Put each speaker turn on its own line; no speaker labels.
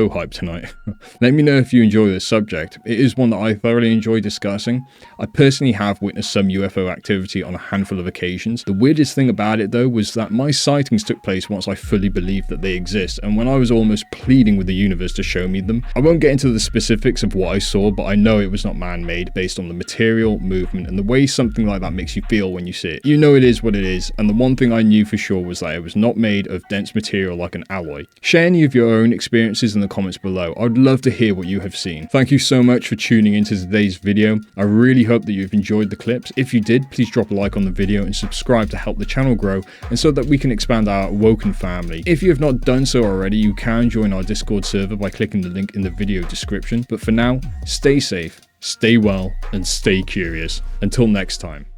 hype tonight. Let me know if you enjoy this subject. It is one that I thoroughly enjoy discussing. I personally have witnessed some UFO activity on a handful of occasions. The weirdest thing about it though was that my sightings took place once I fully believed that they exist, and when I was almost pleading with the universe to show me them. I won't get into the specifics of what I saw, but I know it was not man-made based on the material, movement, and the way something like that makes you feel when you see it. You know it is what it is, and the one thing I knew for sure was that it was not made of dense material like an alloy. Share any of your own experiences in the comments below. I'd love to hear what you have seen. Thank you so much for tuning into today's video. I really hope that you've enjoyed the clips. If you did, please drop a like on the video and subscribe to help the channel grow and so that we can expand our Woken family. If you have not done so already, you can join our Discord server by clicking the link in the video description. But for now, stay safe, stay well, and stay curious. Until next time.